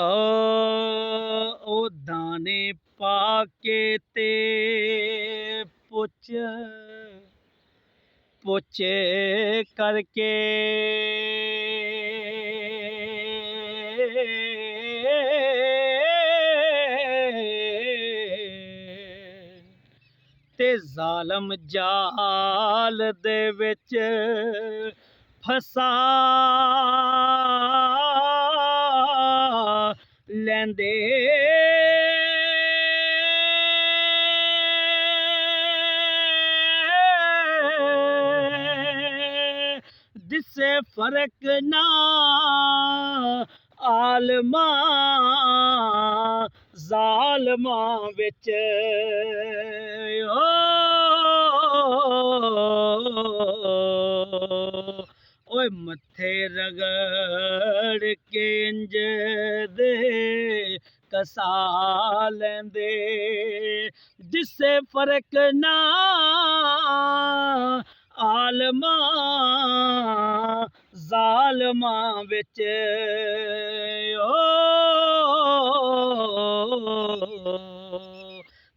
ओ दाने पाके ते पुच पुच करके ते जालम जाल दे विच फसा लैंदे दिसे फर्क ना आलमा जालमा विच ओए मथे रगड़ के इंज दे कसा लैंदे दिसे फर्क ना आलमा जालमा विच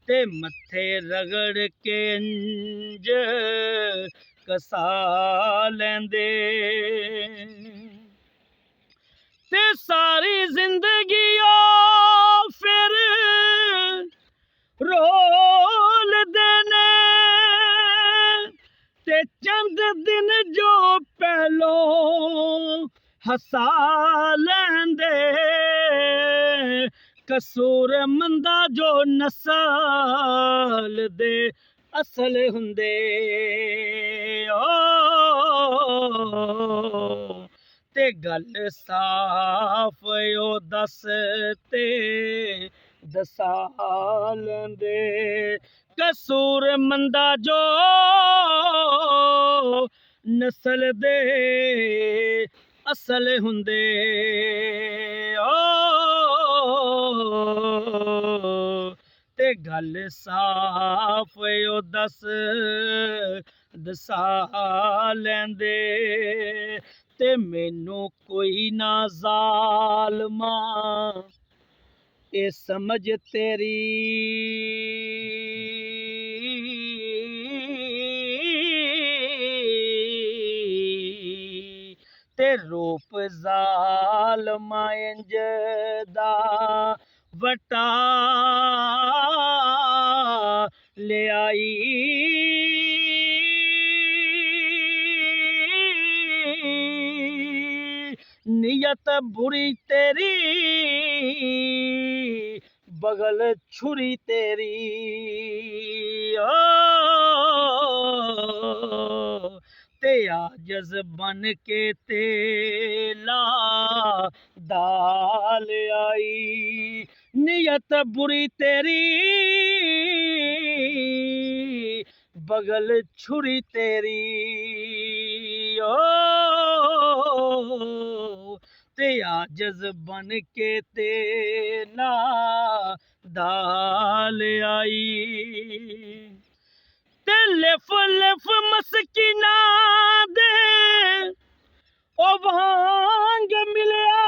ते मथे रगड़ के इंज कसा लैंदे ते सारी जिंदगी फिर रोल देने ते चंद दिन जो पहलो हसा लैंदे कसूर मंदा जो नस्ल दे असल हुंदे ते गल साफ ओ दस ते दसा लैंदे कसूर मंदा जो नस्ल दे असल हुंदे ते गल साफ ओ दस दसा लैंदे ते मैनू कोई ना जालमा ए समझ तेरी ते रूप जालमा इंज दा वटा ले आई नियत बुरी तेरी बगल छुरी तेरी ते आजज़ बन के तेला दाल आई नियत बुरी तेरी बगल छुरी तेरी ते आजज़ बन के तेला दाल आई ते लिफ लिफ मस्किना दे ओ भांग मिलिया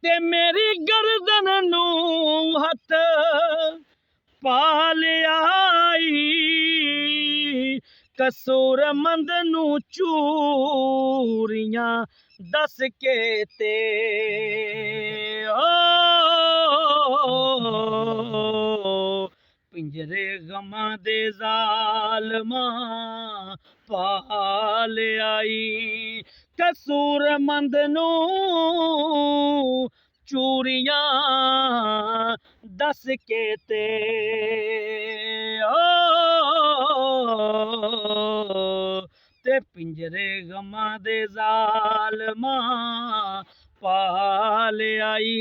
ते मेरी गर्दन नू हथ पा लियाई कसूर मंद नू चूरियां दस के ते पिंजरे गमा दे जालमा पा लियाई कसूर मंद नू चूरियां दस के ते ते पिंजरे गमा दे जालमा पा लियाई